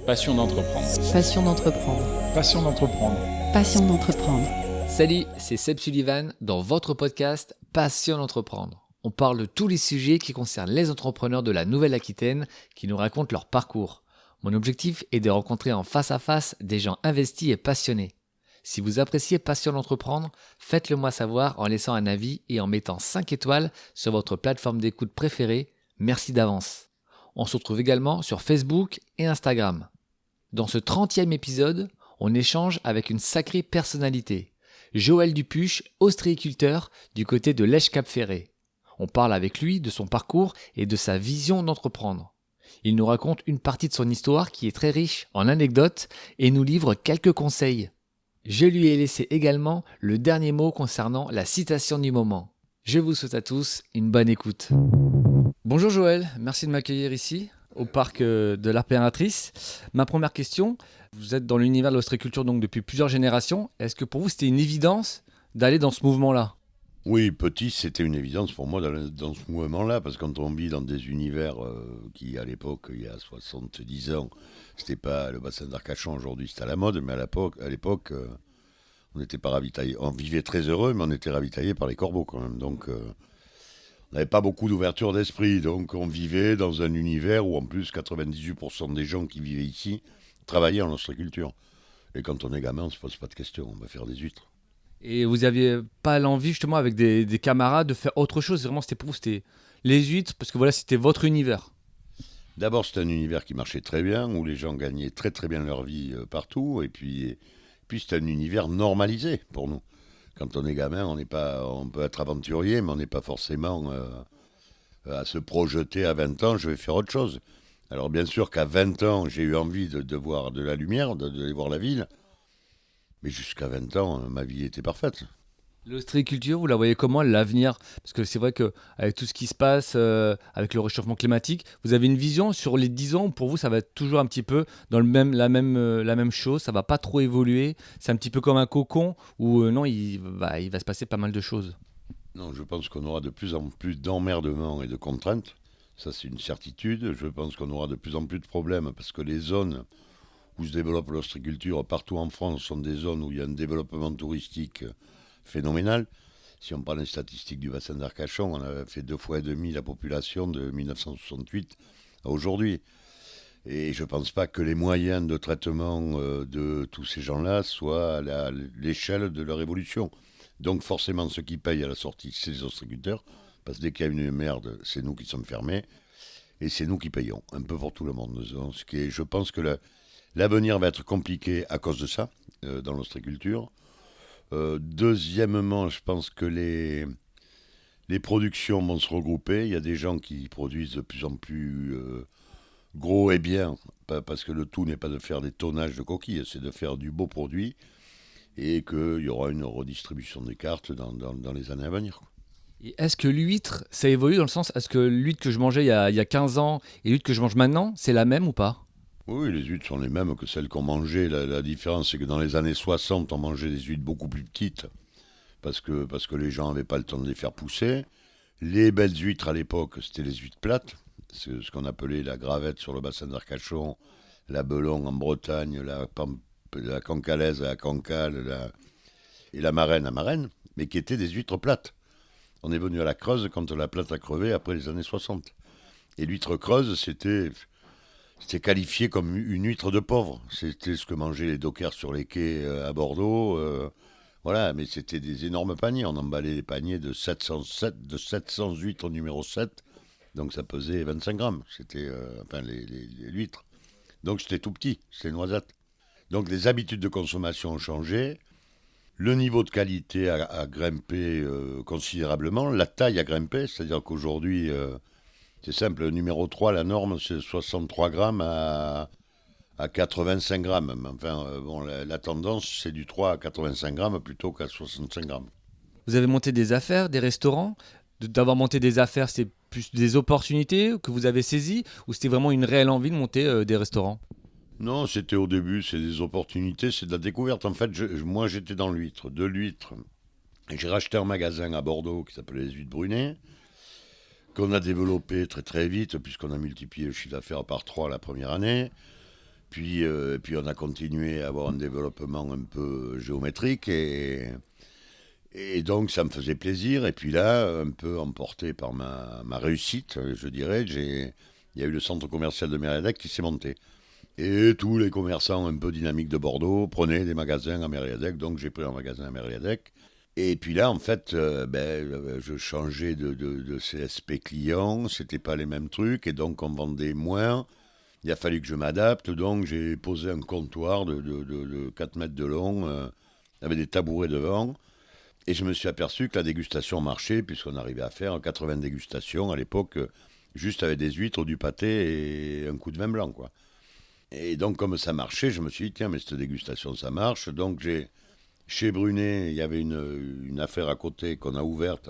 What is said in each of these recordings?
Passion d'entreprendre. Passion d'entreprendre. Passion d'entreprendre. Passion d'entreprendre. Salut, c'est Seb Sullivan dans votre podcast Passion d'entreprendre. On parle de tous les sujets qui concernent les entrepreneurs de la Nouvelle-Aquitaine qui nous racontent leur parcours. Mon objectif est de rencontrer en face à face des gens investis et passionnés. Si vous appréciez Passion d'entreprendre, faites-le moi savoir en laissant un avis et en mettant 5 étoiles sur votre plateforme d'écoute préférée. Merci d'avance. On se retrouve également sur Facebook et Instagram. Dans ce 30e épisode, on échange avec une sacrée personnalité. Joël Dupuche, ostréiculteur du côté de Lèche-Cap-Ferré. On parle avec lui de son parcours et de sa vision d'entreprendre. Il nous raconte une partie de son histoire qui est très riche en anecdotes et nous livre quelques conseils. Je lui ai laissé également le dernier mot concernant la citation du moment. Je vous souhaite à tous une bonne écoute. Bonjour Joël, merci de m'accueillir ici au parc de l'Impératrice. Ma première question, vous êtes dans l'univers de l'ostréiculture donc depuis plusieurs générations. Est-ce que pour vous c'était une évidence d'aller dans ce mouvement-là ? Oui, petit, c'était une évidence pour moi d'aller dans ce mouvement-là, parce que quand on vit dans des univers qui, à l'époque, il y a 70 ans, c'était pas le bassin d'Arcachon, aujourd'hui c'est à la mode, mais à l'époque, on n'était pas ravitaillé. On vivait très heureux, mais on était ravitaillé par les corbeaux quand même. Donc, on n'avait pas beaucoup d'ouverture d'esprit. Donc, on vivait dans un univers où, en plus, 98% des gens qui vivaient ici travaillaient en ostréiculture. Et quand on est gamin, on ne se pose pas de questions, on va faire des huîtres. Et vous n'aviez pas l'envie justement avec des camarades de faire autre chose ? Vraiment, c'était pour vous, c'était les huîtres, parce que voilà, c'était votre univers. D'abord, c'était un univers qui marchait très bien, où les gens gagnaient très très bien leur vie partout. Et puis c'était un univers normalisé pour nous. Quand on est gamin, on peut être aventurier, mais on n'est pas forcément à se projeter à 20 ans, je vais faire autre chose. Alors bien sûr qu'à 20 ans, j'ai eu envie de voir de la lumière, d'aller voir la ville. Mais jusqu'à 20 ans, ma vie était parfaite. L'ostréiculture, vous la voyez comment, l'avenir ? Parce que c'est vrai qu'avec tout ce qui se passe, avec le réchauffement climatique, vous avez une vision sur les 10 ans, pour vous, ça va être toujours un petit peu dans la même chose, ça ne va pas trop évoluer, c'est un petit peu comme un cocon, où non, il va se passer pas mal de choses. Non, je pense qu'on aura de plus en plus d'emmerdements et de contraintes. Ça, c'est une certitude. Je pense qu'on aura de plus en plus de problèmes, parce que les zones où se développe l'ostréiculture partout en France sont des zones où il y a un développement touristique phénoménal. Si on prend les statistiques du bassin d'Arcachon, on a fait 2,5 fois la population de 1968 à aujourd'hui. Et je ne pense pas que les moyens de traitement de tous ces gens-là soient à l'échelle de leur évolution. Donc forcément, ceux qui payent à la sortie, c'est les ostréiculteurs, parce que dès qu'il y a une merde, c'est nous qui sommes fermés, et c'est nous qui payons, un peu pour tout le monde. Je pense que l'avenir va être compliqué à cause de ça, dans l'ostréiculture. Deuxièmement, je pense que les productions vont se regrouper. Il y a des gens qui produisent de plus en plus gros et bien, parce que le tout n'est pas de faire des tonnages de coquilles, c'est de faire du beau produit, et qu'il y aura une redistribution des cartes dans les années à venir. Et est-ce que l'huître, ça évolue dans le sens, est-ce que l'huître que je mangeais il y a 15 ans et l'huître que je mange maintenant, c'est la même ou pas ? Oui, les huîtres sont les mêmes que celles qu'on mangeait. La différence, c'est que dans les années 60, on mangeait des huîtres beaucoup plus petites, parce que les gens n'avaient pas le temps de les faire pousser. Les belles huîtres à l'époque, c'était les huîtres plates, c'est ce qu'on appelait la gravette sur le bassin d'Arcachon, la belon en Bretagne, la cancalaise à Cancale, et la marraine à Marennes, mais qui étaient des huîtres plates. On est venu à la Creuse quand la plate a crevé après les années 60. Et l'huître creuse, c'était qualifié comme une huître de pauvre. C'était ce que mangeaient les dockers sur les quais à Bordeaux. Voilà, mais c'était des énormes paniers. On emballait les paniers de 700 huîtres au numéro 7. Donc ça pesait 25 grammes. C'était les huîtres. Donc c'était tout petit, c'était noisettes. Donc les habitudes de consommation ont changé. Le niveau de qualité a grimpé considérablement. La taille a grimpé, c'est-à-dire qu'aujourd'hui... c'est simple, le numéro 3, la norme, c'est 63 grammes à 85 grammes. Enfin, la tendance, c'est du 3 à 85 grammes plutôt qu'à 65 grammes. Vous avez monté des affaires, des restaurants ? D'avoir monté des affaires, c'est plus des opportunités que vous avez saisies ou c'était vraiment une réelle envie de monter des restaurants ? Non, c'était au début, c'est des opportunités, c'est de la découverte. En fait, moi, j'étais dans l'huître. De l'huître, j'ai racheté un magasin à Bordeaux qui s'appelait les Huîtres Brunet, qu'on a développé très très vite, puisqu'on a multiplié le chiffre d'affaires par 3 la première année. puis on a continué à avoir un développement un peu géométrique et donc ça me faisait plaisir. Et puis là, un peu emporté par ma réussite, je dirais, il y a eu le centre commercial de Mériadec qui s'est monté. Et tous les commerçants un peu dynamiques de Bordeaux prenaient des magasins à Mériadec, donc j'ai pris un magasin à Mériadec. Et puis là, en fait, je changeais de CSP client, c'était pas les mêmes trucs, et donc on vendait moins. Il a fallu que je m'adapte, donc j'ai posé un comptoir de 4 mètres de long, avec des tabourets devant. Et je me suis aperçu que la dégustation marchait, puisqu'on arrivait à faire 80 dégustations à l'époque, juste avec des huîtres, du pâté et un coup de vin blanc, quoi. Et donc, comme ça marchait, je me suis dit, tiens, mais cette dégustation, ça marche. Donc, chez Brunet, il y avait une affaire à côté qu'on a ouverte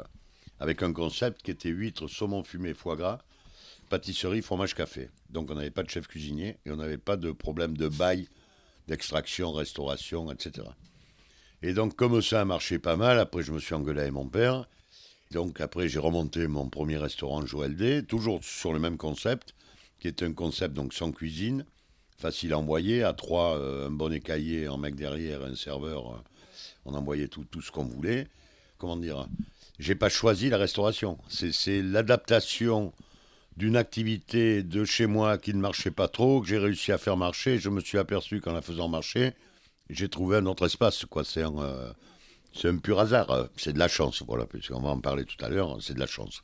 avec un concept qui était huîtres, saumon fumé, foie gras, pâtisserie, fromage, café. Donc, on n'avait pas de chef cuisinier et on n'avait pas de problème de bail, d'extraction, restauration, etc. Et donc, comme ça a marché pas mal, après, je me suis engueulé avec mon père. Donc, après, j'ai remonté mon premier restaurant Joël D, toujours sur le même concept, qui est un concept donc sans cuisine, facile à envoyer, à 3, un bon écaillé, un mec derrière, un serveur, on envoyait tout ce qu'on voulait. Comment dire ? J'ai pas choisi la restauration. C'est l'adaptation d'une activité de chez moi qui ne marchait pas trop, que j'ai réussi à faire marcher. Je me suis aperçu qu'en la faisant marcher, j'ai trouvé un autre espace, quoi. C'est un pur hasard. C'est de la chance, voilà, puisqu'on va en parler tout à l'heure. C'est de la chance.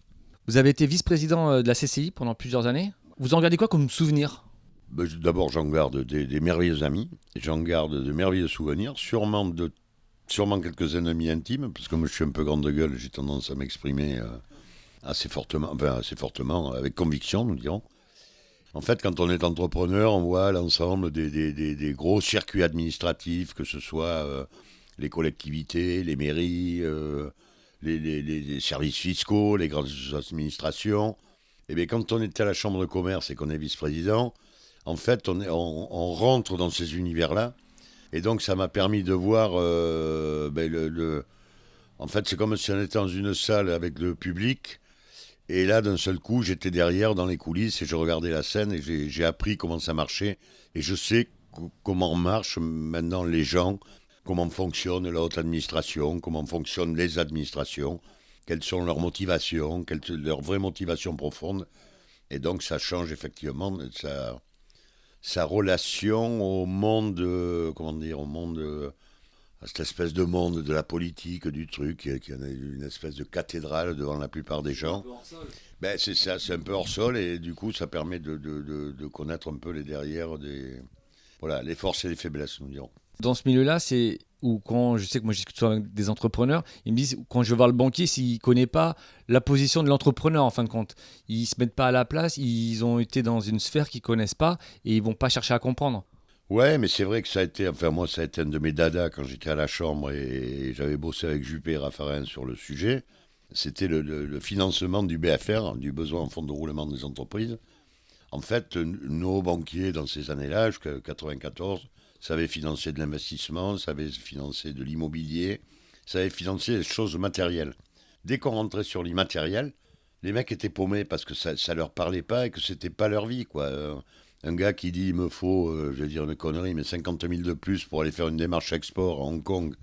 Vous avez été vice-président de la CCI pendant plusieurs années. Vous en gardez quoi comme souvenir ? D'abord, j'en garde des merveilleux amis. J'en garde de merveilleux souvenirs. Sûrement quelques ennemis intimes, parce que moi, je suis un peu grande de gueule. J'ai tendance à m'exprimer assez fortement, avec conviction, nous dirons. En fait, quand on est entrepreneur, on voit l'ensemble des gros circuits administratifs, que ce soit les collectivités, les mairies, les services fiscaux, les grandes administrations. Et bien, quand on était à la Chambre de commerce et qu'on est vice-président, en fait, on rentre dans ces univers-là. Et donc, ça m'a permis de voir... En fait, c'est comme si on était dans une salle avec le public. Et là, d'un seul coup, j'étais derrière, dans les coulisses, et je regardais la scène, et j'ai appris comment ça marchait. Et je sais comment marchent maintenant les gens, comment fonctionne la haute administration, comment fonctionnent les administrations, quelles sont leurs motivations, quelle est leur vraie motivation profonde. Et donc, ça change effectivement sa relation au monde, à cette espèce de monde de la politique, du truc, qui est une espèce de cathédrale devant la plupart des gens. C'est ça, c'est un peu hors sol, et du coup, ça permet de connaître un peu les derrières les forces et les faiblesses, nous dirons. Dans ce milieu-là, c'est où quand je sais que moi je discute souvent avec des entrepreneurs, ils me disent quand je vais voir le banquier, s'il ne connaît pas la position de l'entrepreneur en fin de compte, ils ne se mettent pas à la place, ils ont été dans une sphère qu'ils ne connaissent pas et ils ne vont pas chercher à comprendre. Ouais, mais c'est vrai que ça a été un de mes dadas quand j'étais à la Chambre et j'avais bossé avec Juppé et Raffarin sur le sujet. C'était le financement du BFR, du besoin en fonds de roulement des entreprises. En fait, nos banquiers, dans ces années-là, jusqu'à 1994, savaient financer de l'investissement, savaient financer de l'immobilier, savaient financer des choses matérielles. Dès qu'on rentrait sur l'immatériel, les mecs étaient paumés parce que ça leur parlait pas et que c'était pas leur vie, quoi. Un gars qui dit, il me faut, je vais dire une connerie, mais 50 000 de plus pour aller faire une démarche export à Hong Kong,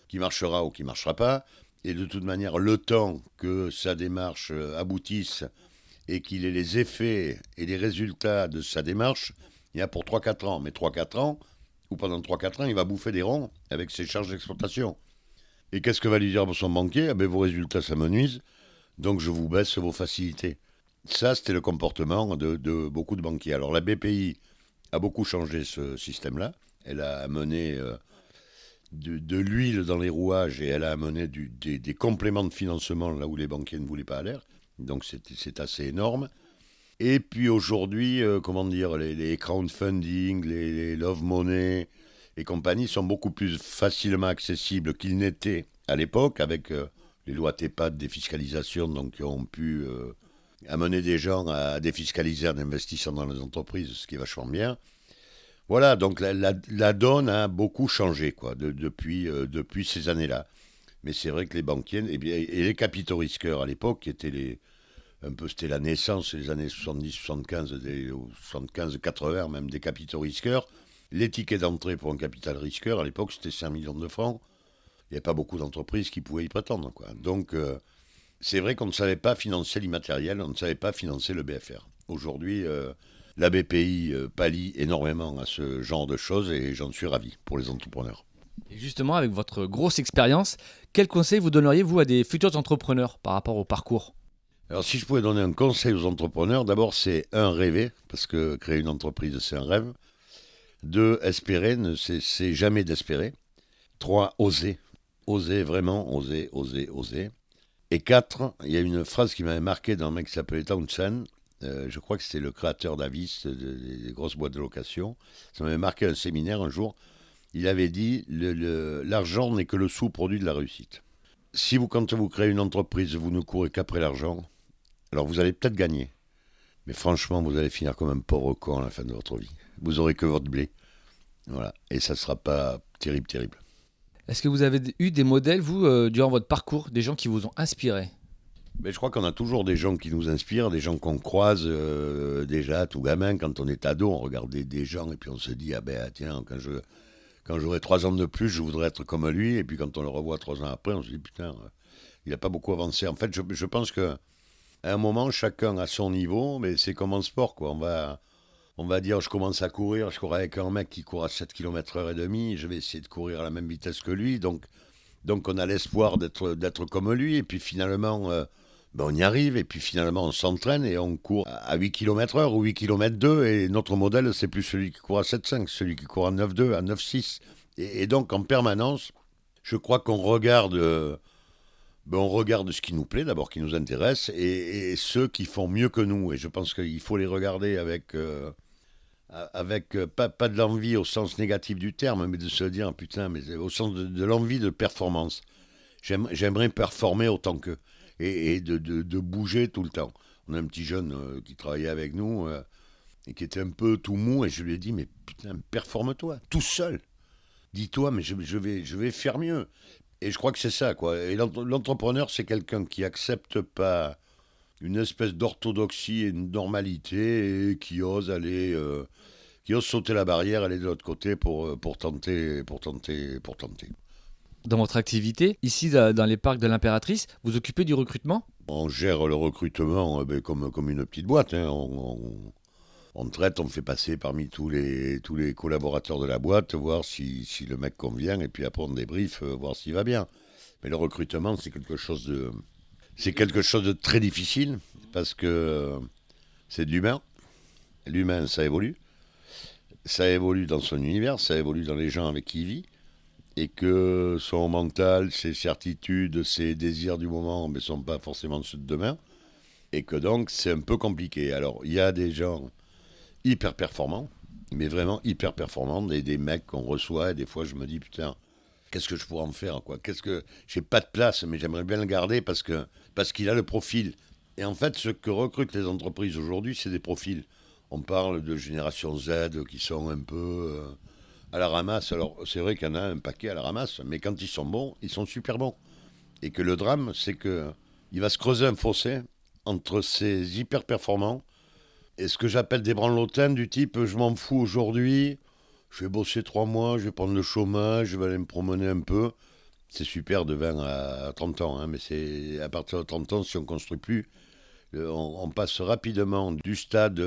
qui marchera ou qui marchera pas. Et de toute manière, le temps que sa démarche aboutisse et qu'il ait les effets et les résultats de sa démarche, il y a pour 3-4 ans. Mais 3-4 ans, ou pendant 3-4 ans, il va bouffer des ronds avec ses charges d'exploitation. Et qu'est-ce que va lui dire son banquier ? Vos résultats, ça me nuise, donc je vous baisse vos facilités. Ça, c'était le comportement de beaucoup de banquiers. Alors la BPI a beaucoup changé ce système-là. Elle a amené de l'huile dans les rouages et elle a amené des compléments de financement là où les banquiers ne voulaient pas aller. Donc c'est assez énorme. Et puis aujourd'hui, les crowdfunding, les love money et compagnie sont beaucoup plus facilement accessibles qu'ils n'étaient à l'époque avec les lois TEPAD, défiscalisation, donc qui ont pu amener des gens à défiscaliser en investissant dans les entreprises, ce qui est vachement bien. Voilà, donc la donne a beaucoup changé quoi, depuis ces années-là. Mais c'est vrai que les banquiers et les capitaux risqueurs à l'époque, qui étaient c'était la naissance, les années 70-75, 75-80 même, des capitaux risqueurs, Les tickets d'entrée pour un capital risqueur, à l'époque, c'était 5 millions de francs. Il n'y avait pas beaucoup d'entreprises qui pouvaient y prétendre, quoi. Donc, c'est vrai qu'on ne savait pas financer l'immatériel, on ne savait pas financer le BFR. Aujourd'hui, la BPI pallie énormément à ce genre de choses et j'en suis ravi pour les entrepreneurs. Et justement, avec votre grosse expérience, quel conseil vous donneriez, vous, à des futurs entrepreneurs par rapport au parcours ? Alors, si je pouvais donner un conseil aux entrepreneurs, d'abord, c'est un, rêver, parce que créer une entreprise, c'est un rêve. 2, espérer, ne cessez jamais d'espérer. 3, oser. Oser, vraiment, oser, oser, oser. Et 4, il y a une phrase qui m'avait marqué d'un mec qui s'appelait Townsend. Je crois que c'était le créateur d'Avis, des grosses boîtes de location. Ça m'avait marqué un séminaire un jour. Il avait dit l'argent n'est que le sous-produit de la réussite. Si quand vous créez une entreprise, vous ne courez qu'après l'argent, alors vous allez peut-être gagner. Mais franchement, vous allez finir comme un pauvre con à la fin de votre vie. Vous aurez que votre blé. Voilà. Et ça ne sera pas terrible, terrible. Est-ce que vous avez eu des modèles, vous, durant votre parcours, des gens qui vous ont inspiré ? Mais je crois qu'on a toujours des gens qui nous inspirent, des gens qu'on croise déjà tout gamin. Quand on est ado, on regardait des gens et puis on se dit, ah ben tiens, quand j'aurai 3 ans de plus, je voudrais être comme lui. Et puis quand on le revoit 3 ans après, on se dit, putain, il n'a pas beaucoup avancé. En fait, je pense qu'à un moment, chacun à son niveau, mais c'est comme en sport, quoi. On va dire, je commence à courir, je cours avec un mec qui court à 7 km/h et demi, je vais essayer de courir à la même vitesse que lui. Donc on a l'espoir d'être comme lui. Et puis finalement, on y arrive. Et puis finalement, on s'entraîne et on court à 8 km/h ou 8 km 2. Et notre modèle, c'est plus celui qui court à 7,5, celui qui court à 9,2, à 9,6. Et donc, en permanence, je crois qu'on regarde, on regarde ce qui nous plaît, d'abord, qui nous intéresse, et ceux qui font mieux que nous. Et je pense qu'il faut les regarder avec pas de l'envie au sens négatif du terme, mais de se dire, putain, mais au sens de l'envie de performance. J'aimerais performer autant qu'eux et de bouger tout le temps. On a un petit jeune qui travaillait avec nous et qui était un peu tout mou, et je lui ai dit, mais putain, performe-toi, tout seul. Dis-toi, mais je vais faire mieux. Et je crois que c'est ça, quoi. Et l'entrepreneur, c'est quelqu'un qui accepte pas une espèce d'orthodoxie et une normalité et qui ose sauter la barrière, aller de l'autre côté pour tenter. Dans votre activité, ici dans les parcs de l'Impératrice, vous occupez du recrutement ? On gère le recrutement comme une petite boîte. Hein. On traite, on fait passer parmi tous les collaborateurs de la boîte, voir si le mec convient, et puis après on débrief, voir s'il va bien. Mais le recrutement, c'est quelque chose de très difficile, parce que c'est de l'humain. L'humain, ça évolue. Ça évolue dans son univers, ça évolue dans les gens avec qui il vit. Et que son mental, ses certitudes, ses désirs du moment ne sont pas forcément ceux de demain. Et que donc, c'est un peu compliqué. Alors, il y a des gens hyper performants, mais vraiment hyper performants, des mecs qu'on reçoit, et des fois, je me dis, putain, qu'est-ce que je pourrais en faire, quoi ? J'ai pas de place, mais j'aimerais bien le garder parce qu'il a le profil. Et en fait, ce que recrutent les entreprises aujourd'hui, c'est des profils. On parle de génération Z qui sont un peu à la ramasse. Alors, c'est vrai qu'il y en a un paquet à la ramasse, mais quand ils sont bons, ils sont super bons. Et que le drame, c'est qu'il va se creuser un fossé entre ces hyper performants et ce que j'appelle des branlotins du type, je m'en fous aujourd'hui, je vais bosser 3 mois, je vais prendre le chômage, je vais aller me promener un peu. C'est super de 20 à 30 ans, hein, mais c'est à partir de 30 ans, si on ne construit plus, on passe rapidement du stade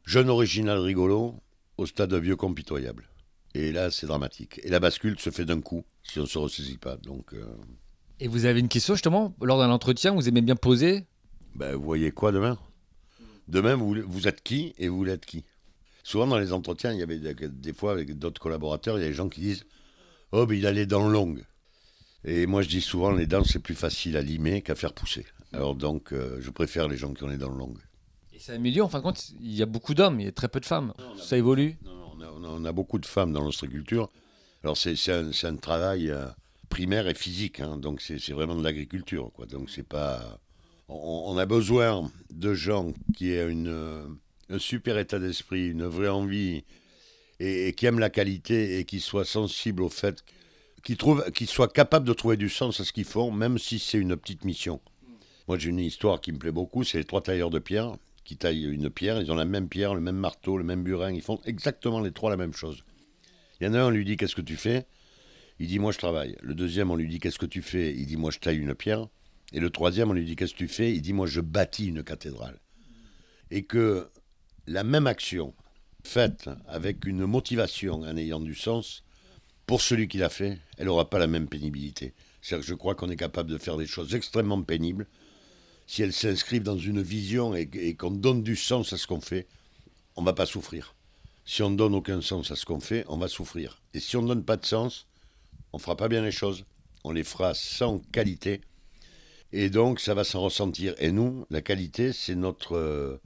jeune original rigolo au stade vieux compitoyable. Et là, c'est dramatique. Et la bascule se fait d'un coup, si on ne se ressaisit pas. Donc, Et vous avez une question justement, lors d'un entretien, vous aimez bien poser ? Vous voyez quoi demain ? Demain, vous êtes qui et vous voulez être qui ? Souvent, dans les entretiens, il y avait des fois, avec d'autres collaborateurs, il y a des gens qui disent « Oh, il a les dents longues ». Et moi, je dis souvent, les dents, c'est plus facile à limer qu'à faire pousser. Alors donc, je préfère les gens qui ont les dents longues. Et c'est un milieu, en fin de compte, il y a beaucoup d'hommes, il y a très peu de femmes. Ça évolue ? Non, on a beaucoup de femmes dans l'ostréiculture. Alors, c'est un travail primaire et physique, hein, donc c'est vraiment de l'agriculture, quoi. Donc, c'est pas... On a besoin de gens qui aient un super état d'esprit, une vraie envie, et qui aiment la qualité et qui soient sensibles au fait, qui soient capables de trouver du sens à ce qu'ils font, même si c'est une petite mission. Moi, j'ai une histoire qui me plaît beaucoup, c'est les 3 tailleurs de pierre qui taillent une pierre, ils ont la même pierre, le même marteau, le même burin, ils font exactement les trois la même chose. Il y en a un, on lui dit qu'est-ce que tu fais ? Il dit moi je travaille. Le deuxième, on lui dit qu'est-ce que tu fais ? Il dit moi je taille une pierre. Et le troisième, on lui dit qu'est-ce que tu fais ? Il dit moi je bâtis une cathédrale. Et que la même action, faite avec une motivation en ayant du sens, pour celui qui l'a fait, elle n'aura pas la même pénibilité. C'est-à-dire que je crois qu'on est capable de faire des choses extrêmement pénibles si elles s'inscrivent dans une vision et qu'on donne du sens à ce qu'on fait, on ne va pas souffrir. Si on ne donne aucun sens à ce qu'on fait, on va souffrir. Et si on ne donne pas de sens, on ne fera pas bien les choses. On les fera sans qualité. Et donc, ça va s'en ressentir. Et nous, la qualité, c'est notre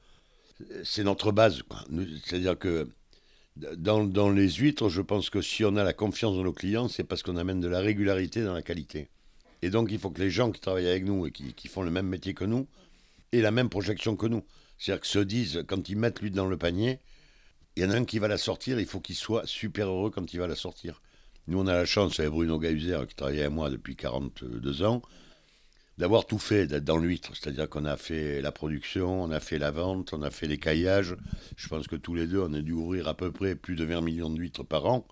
base, quoi. C'est-à-dire que dans les huîtres, je pense que si on a la confiance de nos clients, c'est parce qu'on amène de la régularité dans la qualité. Et donc, il faut que les gens qui travaillent avec nous et qui font le même métier que nous aient la même projection que nous. C'est-à-dire que se disent, quand ils mettent l'huître dans le panier, il y en a un qui va la sortir, il faut qu'il soit super heureux quand il va la sortir. Nous, on a la chance, avec Bruno Gahuzer, qui travaille avec moi depuis 42 ans, d'avoir tout fait, d'être dans l'huître. C'est-à-dire qu'on a fait la production, on a fait la vente, on a fait les caillages. Je pense que tous les deux, on a dû ouvrir à peu près plus de 20 millions d'huîtres par an.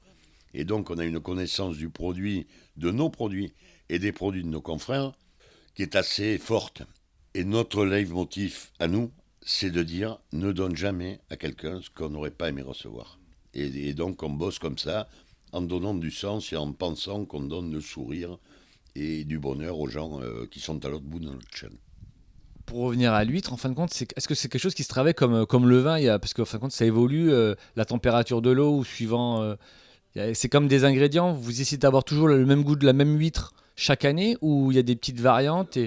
Et donc, on a une connaissance du produit, de nos produits et des produits de nos confrères, qui est assez forte. Et notre leitmotiv à nous, c'est de dire, ne donne jamais à quelqu'un ce qu'on n'aurait pas aimé recevoir. Et donc, on bosse comme ça, en donnant du sens et en pensant qu'on donne le sourire et du bonheur aux gens qui sont à l'autre bout de notre chaîne. Pour revenir à l'huître, en fin de compte, est-ce que c'est quelque chose qui se travaille comme le vin parce qu'en fin de compte, ça évolue, la température de l'eau, ou suivant... c'est comme des ingrédients, vous essayez d'avoir toujours le même goût de la même huître chaque année, ou il y a des petites variantes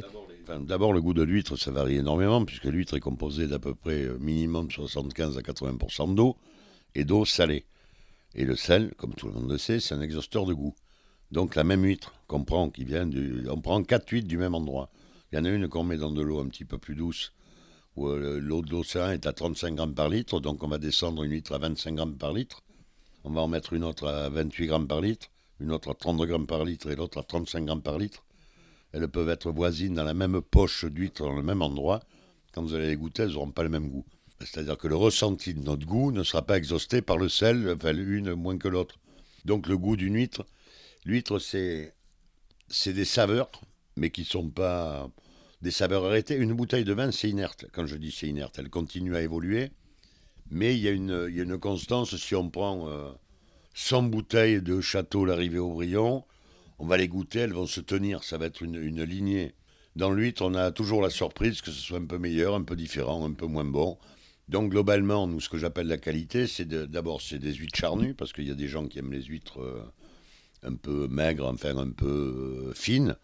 D'abord, le goût de l'huître, ça varie énormément, puisque l'huître est composée d'à peu près minimum 75 à 80% d'eau, et d'eau salée. Et le sel, comme tout le monde le sait, c'est un exhausteur de goût. Donc la même huître qu'on prend, on prend 4 huîtres du même endroit. Il y en a une qu'on met dans de l'eau un petit peu plus douce, où l'eau de l'océan est à 35 grammes par litre, donc on va descendre une huître à 25 grammes par litre. On va en mettre une autre à 28 grammes par litre, une autre à 30 grammes par litre et l'autre à 35 grammes par litre. Elles peuvent être voisines dans la même poche d'huître, dans le même endroit. Quand vous allez les goûter, elles n'auront pas le même goût. C'est-à-dire que le ressenti de notre goût ne sera pas exhausté par le sel, enfin l'une moins que l'autre. Donc le goût d'une huître, l'huître c'est des saveurs, mais qui ne sont pas des saveurs arrêtées. Une bouteille de vin, c'est inerte. Quand je dis c'est inerte, elle continue à évoluer. Mais il y a une constance. Si on prend 100 bouteilles de Château l'Arrivée Aubryon, on va les goûter, elles vont se tenir. Ça va être une lignée. Dans l'huître, on a toujours la surprise que ce soit un peu meilleur, un peu différent, un peu moins bon. Donc globalement, nous, ce que j'appelle la qualité, d'abord c'est des huîtres charnues, parce qu'il y a des gens qui aiment les huîtres un peu maigres, enfin un peu fines.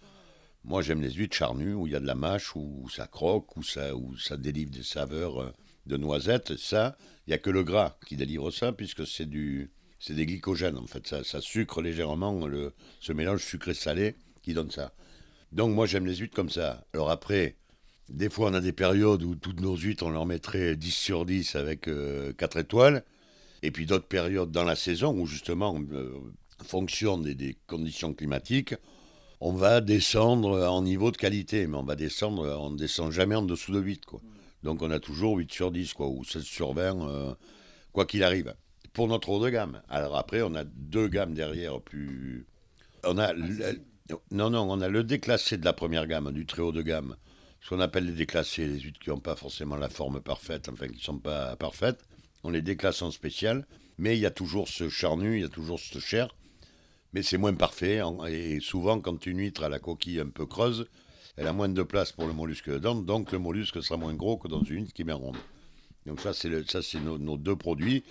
Moi, j'aime les huîtres charnues, où il y a de la mâche, où ça croque, où ça délivre des saveurs de noisettes. Ça, il n'y a que le gras qui délivre ça, puisque c'est des glycogènes. En fait, ça sucre légèrement ce mélange sucré-salé qui donne ça. Donc moi, j'aime les huîtres comme ça. Alors après, des fois, on a des périodes où toutes nos huîtres, on leur mettrait 10 sur 10 avec 4 étoiles. Et puis d'autres périodes dans la saison où justement, en fonction des conditions climatiques, on va descendre en niveau de qualité. Mais on ne descend jamais en dessous de 8, quoi. Donc on a toujours 8 sur 10, quoi, ou 16 sur 20, quoi qu'il arrive. Pour notre haut de gamme. Alors après, on a 2 gammes derrière plus... On a le déclassé de la première gamme, du très haut de gamme. Ce qu'on appelle les déclassés, les huîtres qui n'ont pas forcément la forme parfaite, enfin qui ne sont pas parfaites. On les déclasse en spécial. Mais il y a toujours ce charnu, il y a toujours ce chair. Mais c'est moins parfait. Et souvent, quand une huître a la coquille un peu creuse, elle a moins de place pour le mollusque dedans. Donc le mollusque sera moins gros que dans une huître qui est bien ronde. Donc ça, c'est nos 2 produits.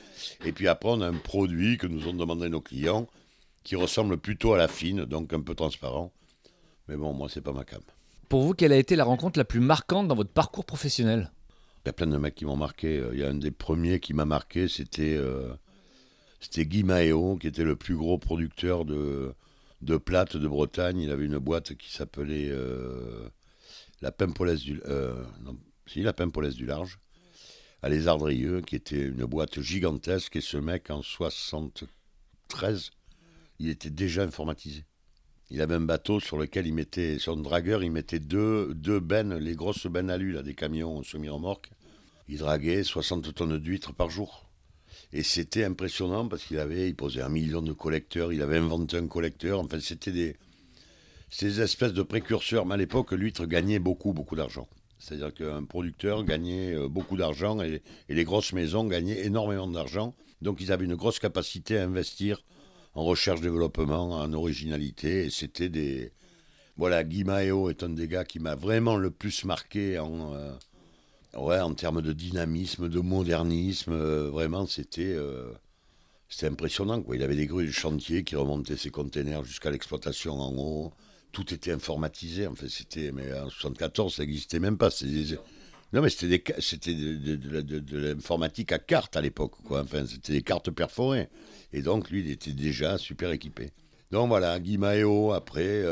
Et puis après, on a un produit que nous ont demandé nos clients qui ressemble plutôt à la fine, donc un peu transparent. Mais bon, moi, c'est pas ma came. Pour vous, quelle a été la rencontre la plus marquante dans votre parcours professionnel ? Il y a plein de mecs qui m'ont marqué. Il y a un des premiers qui m'a marqué, c'était Guy Maheo, qui était le plus gros producteur de plâtre de Bretagne. Il avait une boîte qui s'appelait la Pimpolaise la Pimpolaise du Large, à Les Ardrieux, qui était une boîte gigantesque. Et ce mec, en 73, il était déjà informatisé. Il avait un bateau sur lequel il mettait, son dragueur, il mettait deux bennes, les grosses bennes alu, là, des camions semi-remorques. il draguait 60 tonnes d'huîtres par jour. Et c'était impressionnant parce il posait 1 million de collecteurs, il avait inventé un collecteur. Enfin, c'était des espèces de précurseurs. Mais à l'époque, l'huître gagnait beaucoup, beaucoup d'argent. C'est-à-dire qu'un producteur gagnait beaucoup d'argent et les grosses maisons gagnaient énormément d'argent. Donc, ils avaient une grosse capacité à investir en recherche-développement, en originalité. Et c'était des... Voilà, Guy Maheo est un des gars qui m'a vraiment le plus marqué en termes de dynamisme, de modernisme. Vraiment, c'était impressionnant, quoi. Il avait des grues de chantier qui remontaient ses containers jusqu'à l'exploitation en haut. Tout était informatisé. En fait, mais en 74, ça n'existait même pas. Non, mais c'était de l'informatique à carte à l'époque, quoi. Enfin, c'était des cartes perforées. Et donc, lui, il était déjà super équipé. Donc voilà, Guy Maheo, après,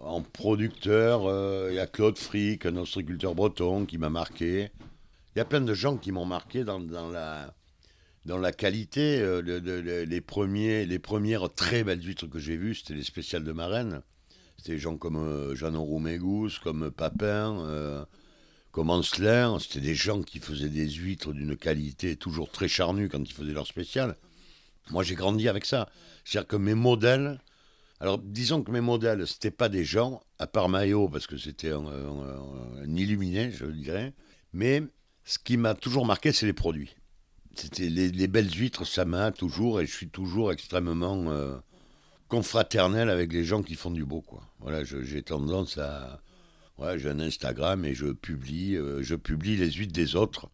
en producteur, il y a Claude Frick, un ostréiculteur breton qui m'a marqué. Il y a plein de gens qui m'ont marqué dans la qualité. Les premières très belles huîtres que j'ai vues, c'était les spéciales de Marennes. C'était des gens comme Jeannot Roumégous, comme Papin, comme Ancelin. C'était des gens qui faisaient des huîtres d'une qualité toujours très charnue quand ils faisaient leur spécial. Moi, j'ai grandi avec ça. C'est-à-dire que mes modèles... Alors, disons que mes modèles, c'était pas des gens, à part Maillot, parce que c'était un illuminé, je dirais. Mais ce qui m'a toujours marqué, c'est les produits. C'était les belles huîtres, ça m'a toujours, et je suis toujours extrêmement confraternel avec les gens qui font du beau, quoi. Voilà, j'ai tendance à... Ouais, j'ai un Instagram et je publie les huîtres des autres.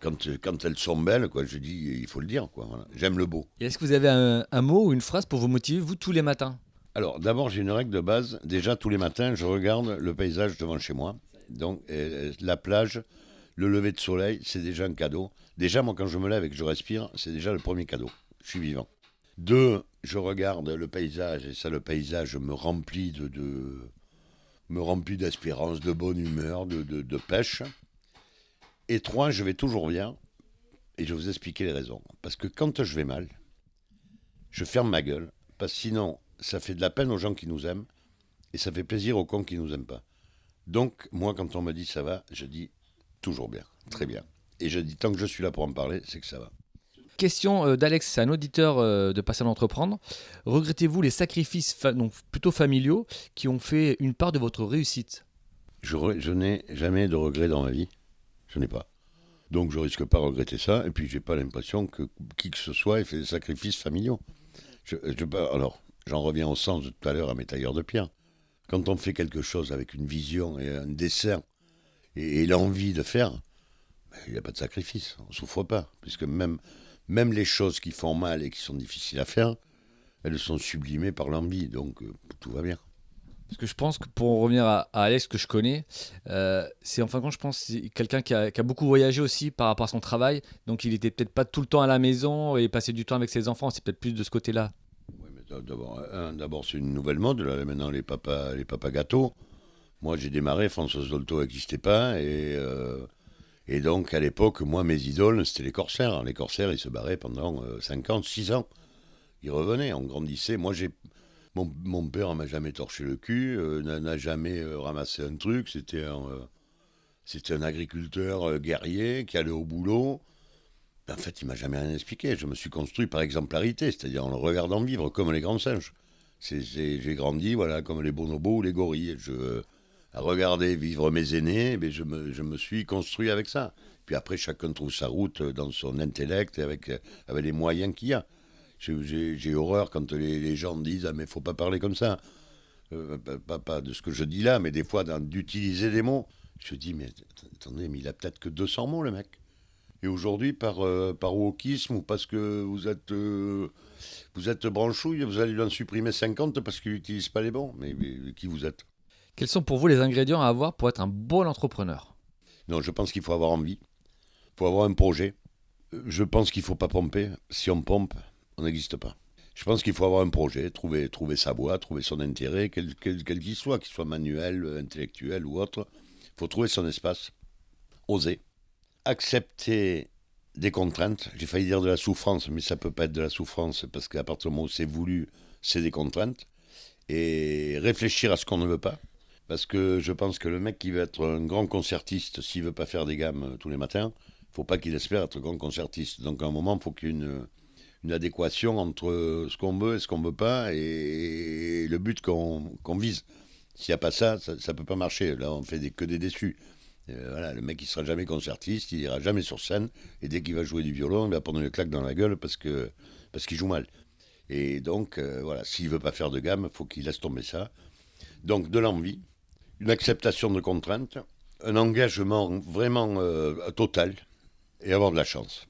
Quand elles sont belles, quoi, je dis, il faut le dire, quoi. Voilà. J'aime le beau. Et est-ce que vous avez un mot ou une phrase pour vous motiver, vous, tous les matins? Alors, d'abord, j'ai une règle de base. Déjà, tous les matins, je regarde le paysage devant chez moi. Donc, la plage, le lever de soleil, c'est déjà un cadeau. Déjà, moi, quand je me lève et que je respire, c'est déjà le premier cadeau. Je suis vivant. 2, je regarde le paysage, et ça, le paysage me remplit d'espérance, de bonne humeur, de pêche. Et 3, je vais toujours bien, et je vais vous expliquer les raisons. Parce que quand je vais mal, je ferme ma gueule, parce que sinon, ça fait de la peine aux gens qui nous aiment, et ça fait plaisir aux cons qui nous aiment pas. Donc, moi, quand on me dit ça va, je dis toujours bien, très bien. Et je dis, tant que je suis là pour en parler, c'est que ça va. Question d'Alex, c'est un auditeur de Passion d'entreprendre. Regrettez-vous les sacrifices donc plutôt familiaux qui ont fait une part de votre réussite? Je n'ai jamais de regrets dans ma vie. Je n'ai pas. Donc je risque pas de regretter ça. Et puis j'ai pas l'impression que qui que ce soit ait fait des sacrifices familiaux. Alors, j'en reviens au sens de tout à l'heure à mes tailleurs de pierre. Quand on fait quelque chose avec une vision et un dessein et l'envie de faire, il n'y a pas de sacrifice. On ne souffre pas. Puisque même les choses qui font mal et qui sont difficiles à faire, elles sont sublimées par l'envie. Donc tout va bien. Parce que je pense que pour en revenir à Alex, que je connais, c'est en fin de compte, je pense, c'est quelqu'un qui a beaucoup voyagé aussi par rapport à son travail. Donc il était peut-être pas tout le temps à la maison et passait du temps avec ses enfants. C'est peut-être plus de ce côté-là. Oui, mais d'abord, c'est une nouvelle mode. Là, maintenant, les papas gâteaux. Moi, j'ai démarré, François Dolto n'existait pas. Et donc, à l'époque, moi, mes idoles, c'était les corsaires. Les corsaires, ils se barraient pendant 5 ans, 6 ans. Ils revenaient, on grandissait. Moi, mon père ne m'a jamais torché le cul, n'a jamais ramassé un truc. C'était un agriculteur guerrier qui allait au boulot. En fait, il ne m'a jamais rien expliqué. Je me suis construit par exemplarité, c'est-à-dire en le regardant vivre comme les grands singes. J'ai grandi, voilà, comme les bonobos ou les gorilles. À regarder vivre mes aînés, je me suis construit avec ça. Puis après, chacun trouve sa route dans son intellect et avec les moyens qu'il y a. J'ai horreur quand les gens disent « Ah, mais il ne faut pas parler comme ça ». Pas de ce que je dis là, mais des fois d'utiliser des mots. Je dis « Mais attendez, mais il a peut-être que 200 mots, le mec ». Et aujourd'hui, par wokisme ou parce que vous êtes branchouille, vous allez lui en supprimer 50 parce qu'il n'utilise pas les bons. Mais qui vous êtes? Quels sont pour vous les ingrédients à avoir pour être un bon entrepreneur? Non, je pense qu'il faut avoir envie. Il faut avoir un projet. Je pense qu'il ne faut pas pomper. Si on pompe, on n'existe pas. Je pense qu'il faut avoir un projet, trouver sa voie, trouver son intérêt, quel qu'il soit manuel, intellectuel ou autre. Il faut trouver son espace, oser. Accepter des contraintes, j'ai failli dire de la souffrance, mais ça ne peut pas être de la souffrance, parce qu'à partir du moment où c'est voulu, c'est des contraintes. Et réfléchir à ce qu'on ne veut pas. Parce que je pense que le mec qui veut être un grand concertiste, s'il veut pas faire des gammes tous les matins, faut pas qu'il espère être grand concertiste. Donc à un moment, il faut qu'il y ait une adéquation entre ce qu'on veut et ce qu'on veut pas et le but qu'on vise. S'il n'y a pas ça, ça peut pas marcher. Là, on fait que des déçus. Voilà, le mec, il sera jamais concertiste, il ira jamais sur scène, et dès qu'il va jouer du violon, il va prendre une claque dans la gueule parce qu'il joue mal. Et donc, voilà, s'il veut pas faire de gamme, il faut qu'il laisse tomber ça. Donc, de l'envie, une acceptation de contraintes, un engagement vraiment total, et avoir de la chance.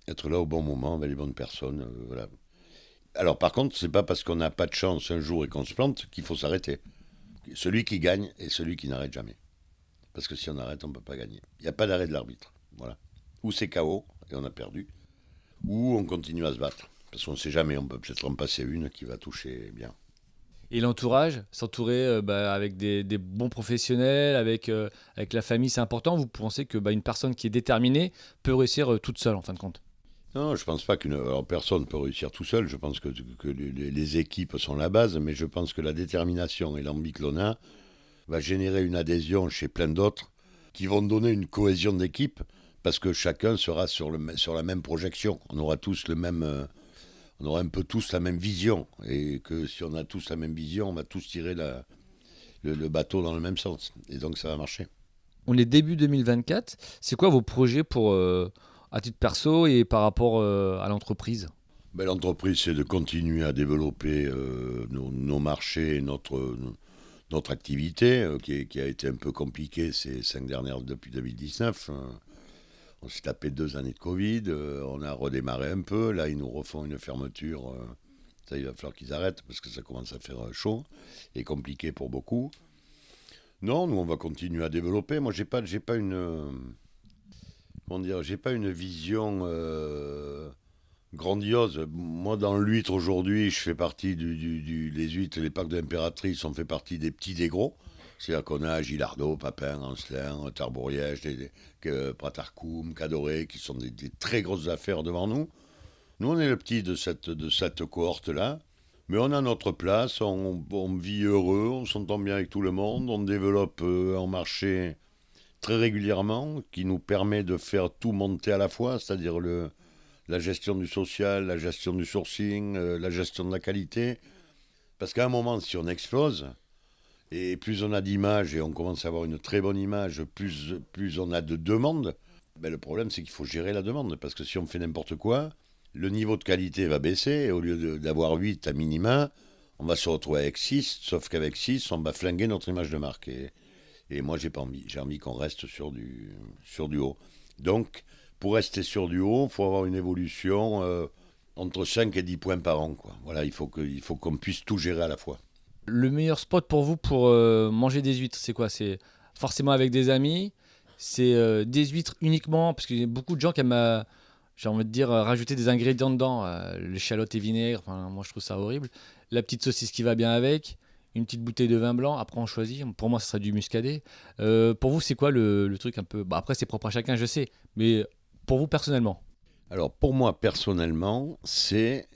Être là au bon moment, avec les bonnes personnes, voilà. Alors, par contre, c'est pas parce qu'on n'a pas de chance un jour et qu'on se plante qu'il faut s'arrêter. Celui qui gagne est celui qui n'arrête jamais. Parce que si on arrête, on ne peut pas gagner. Il n'y a pas d'arrêt de l'arbitre. Voilà. Ou c'est KO et on a perdu, ou on continue à se battre. Parce qu'on ne sait jamais, on peut peut-être en passer une qui va toucher bien. Et l'entourage, s'entourer avec des bons professionnels, avec la famille, c'est important. Vous pensez que une personne qui est déterminée peut réussir toute seule, en fin de compte? Non, je ne pense pas alors, personne ne peut réussir tout seul. Je pense que les équipes sont la base, mais je pense que la détermination et l'envie que l'on a va générer une adhésion chez plein d'autres qui vont donner une cohésion d'équipe parce que chacun sera sur la même projection. On aura tous on aura un peu tous la même vision. Et que si on a tous la même vision, on va tous tirer le bateau dans le même sens. Et donc ça va marcher. On est début 2024. C'est quoi vos projets pour, à titre perso et par rapport à l'entreprise? L'entreprise, c'est de continuer à développer nos marchés et notre activité, qui a été un peu compliquée ces 5 dernières depuis 2019. On s'est tapé 2 années de Covid, on a redémarré un peu. Là, ils nous refont une fermeture. Ça, il va falloir qu'ils arrêtent parce que ça commence à faire chaud et compliqué pour beaucoup. Non, nous, on va continuer à développer. Moi, j'ai pas j'ai pas une vision grandiose. Moi, dans l'huître aujourd'hui, je fais partie les huîtres, les parcs de l'Impératrice, on fait partie des petits, des gros. C'est-à-dire qu'on a Gilardeau, Papin, Ancelin, Tarbouriège, Pratarkoum, Cadoré, qui sont des très grosses affaires devant nous. Nous, on est le petit de cette cohorte-là. Mais on a notre place, on vit heureux, on s'entend bien avec tout le monde, on développe un marché très régulièrement qui nous permet de faire tout monter à la fois, c'est-à-dire la gestion du social, la gestion du sourcing, la gestion de la qualité. Parce qu'à un moment, si on explose, et plus on a d'images et on commence à avoir une très bonne image, plus on a de demandes, le problème c'est qu'il faut gérer la demande. Parce que si on fait n'importe quoi, le niveau de qualité va baisser et au lieu d'avoir 8 à minima, on va se retrouver avec 6, sauf qu'avec 6, on va flinguer notre image de marque. Et moi, j'ai pas envie. J'ai envie qu'on reste sur du haut. Donc, pour rester sur du haut, il faut avoir une évolution entre 5 et 10 points par an, quoi. Voilà, il faut qu'on puisse tout gérer à la fois. Le meilleur spot pour vous pour manger des huîtres, c'est quoi? C'est forcément avec des amis? C'est des huîtres uniquement? Parce qu'il y a beaucoup de gens qui aiment, j'ai envie de dire, rajouter des ingrédients dedans. L'échalote et vinaigre, moi je trouve ça horrible. La petite saucisse qui va bien avec. Une petite bouteille de vin blanc, après on choisit. Pour moi, ce serait du muscadet. Pour vous, c'est quoi le truc un peu... après, c'est propre à chacun, je sais. Mais pour vous, personnellement? Alors, pour moi, personnellement, j'ai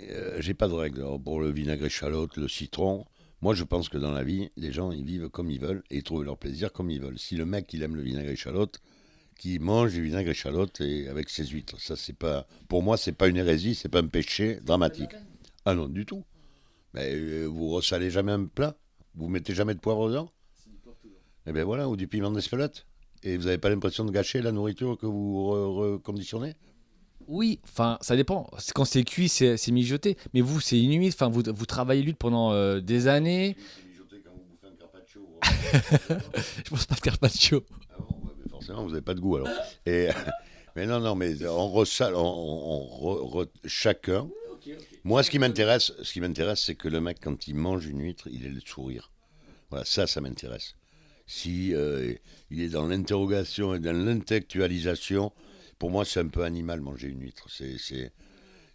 pas de règle. Alors, pour le vinaigre échalote, le citron, moi, je pense que dans la vie, les gens, ils vivent comme ils veulent et ils trouvent leur plaisir comme ils veulent. Si le mec, il aime le vinaigre échalote, qu'il mange du vinaigre échalote et avec ses huîtres. Ça, c'est pas... Pour moi, c'est pas une hérésie, c'est pas un péché dramatique. Ah non, du tout. Mais vous ressalez jamais un plat? Vous mettez jamais de poivre dedans? Eh bien voilà, ou du piment d'Espelette. Et vous n'avez pas l'impression de gâcher la nourriture que vous reconditionnez? Oui, enfin, ça dépend. Quand c'est cuit, c'est mijoté. Mais vous, c'est une huître. Enfin, vous travaillez l'huître pendant des années. C'est mijoté quand vous bouffez un carpaccio. Je pense pas de carpaccio. Ah bon, ouais, mais forcément, vous n'avez pas de goût alors. Et, mais non, mais on ressale, chacun. Moi, ce qui m'intéresse, c'est que le mec, quand il mange une huître, il ait le sourire. Voilà, ça m'intéresse. Si il est dans l'interrogation et dans l'intellectualisation, pour moi, c'est un peu animal manger une huître.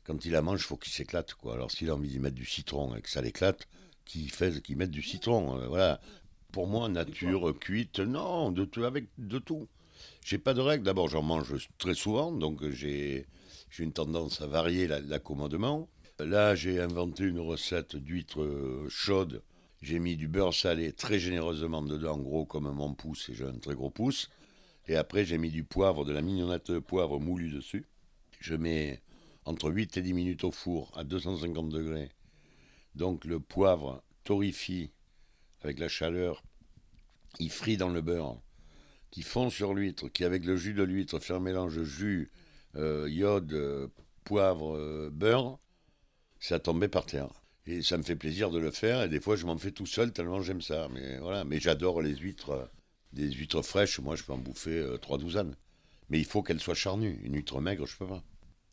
Quand il la mange, il faut qu'il s'éclate, quoi. Alors, s'il a envie d'y mettre du citron et que ça l'éclate, qu'il mette du citron. Voilà. Pour moi, nature, cuite, non, avec de tout. J'ai pas de règle. D'abord, j'en mange très souvent, donc j'ai une tendance à varier l'accommodement. Là, j'ai inventé une recette d'huître chaude J'ai mis du beurre salé très généreusement dedans, gros comme mon pouce, et j'ai un très gros pouce. Et après, j'ai mis du poivre, de la mignonnette de poivre moulu dessus. Je mets entre 8 et 10 minutes au four à 250 degrés. Donc le poivre torréfie avec la chaleur. Il frit dans le beurre, qui fond sur l'huître, qui avec le jus de l'huître fait un mélange jus, iode, poivre, beurre. Ça tombait par terre. Et ça me fait plaisir de le faire. Et des fois, je m'en fais tout seul tellement j'aime ça. Mais voilà. Mais j'adore les huîtres. Des huîtres fraîches, moi, je peux en bouffer 3 douzaines. Mais il faut qu'elles soient charnues. Une huître maigre, je peux pas.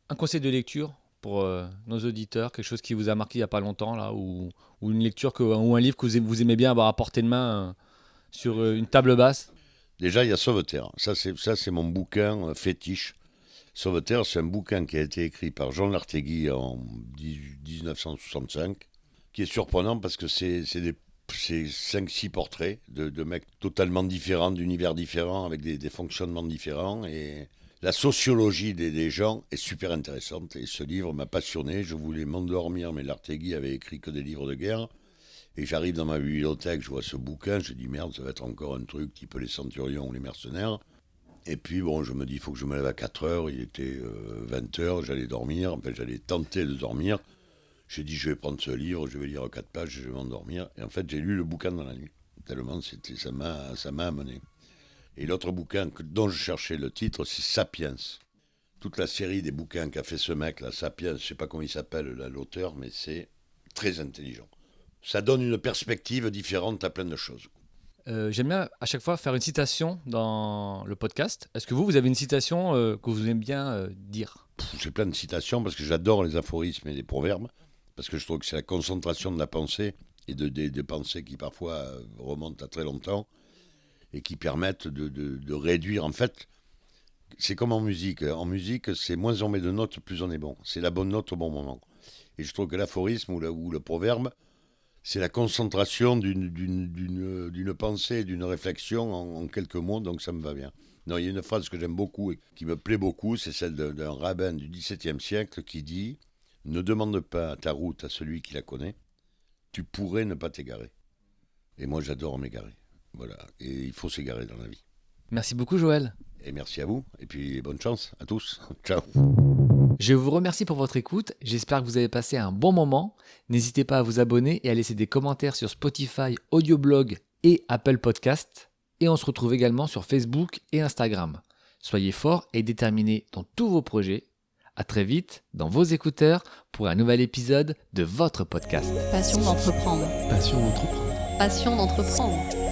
Un conseil de lecture pour nos auditeurs, quelque chose qui vous a marqué il n'y a pas longtemps, là, ou une lecture ou un livre que vous aimez bien avoir à portée de main sur une table basse. Déjà, il y a Sauveterre. Ça, c'est mon bouquin fétiche. Sauveterre, c'est un bouquin qui a été écrit par Jean Lartegui en 1965, qui est surprenant parce que c'est 5-6 portraits de mecs totalement différents, d'univers différents, avec des fonctionnements différents. Et la sociologie des gens est super intéressante. Et ce livre m'a passionné. Je voulais m'endormir, mais Lartegui avait écrit que des livres de guerre. Et j'arrive dans ma bibliothèque, je vois ce bouquin, je dis merde, ça va être encore un truc type les centurions ou les mercenaires. Et puis bon, je me dis, il faut que je me lève à 4 heures, il était 20 heures, j'allais dormir, enfin j'allais tenter de dormir. J'ai dit, je vais prendre ce livre, je vais lire 4 pages, je vais m'endormir. Et en fait, j'ai lu le bouquin dans la nuit, tellement ça m'a amené. Et l'autre bouquin dont je cherchais le titre, c'est Sapiens. Toute la série des bouquins qu'a fait ce mec, là, Sapiens, je ne sais pas comment il s'appelle, là, l'auteur, mais c'est très intelligent. Ça donne une perspective différente à plein de choses. J'aime bien à chaque fois faire une citation dans le podcast. Est-ce que vous avez une citation que vous aimez bien dire ? J'ai plein de citations parce que j'adore les aphorismes et les proverbes, parce que je trouve que c'est la concentration de la pensée et des pensées qui parfois remontent à très longtemps et qui permettent de réduire. En fait, c'est comme en musique. En musique, c'est moins on met de notes, plus on est bon. C'est la bonne note au bon moment. Et je trouve que l'aphorisme ou le proverbe, c'est la concentration d'une pensée, d'une réflexion en quelques mots, donc ça me va bien. Non, il y a une phrase que j'aime beaucoup et qui me plaît beaucoup, c'est celle d'un rabbin du XVIIe siècle qui dit « Ne demande pas ta route à celui qui la connaît, tu pourrais ne pas t'égarer. » Et moi, j'adore m'égarer. Voilà, et il faut s'égarer dans la vie. Merci beaucoup Joël. Et merci à vous, et puis bonne chance à tous. Ciao. Je vous remercie pour votre écoute, j'espère que vous avez passé un bon moment. N'hésitez pas à vous abonner et à laisser des commentaires sur Spotify, Audioblog et Apple Podcast. Et on se retrouve également sur Facebook et Instagram. Soyez forts et déterminés dans tous vos projets. À très vite dans vos écouteurs pour un nouvel épisode de votre podcast. Passion d'entreprendre. Passion d'entreprendre. Passion d'entreprendre.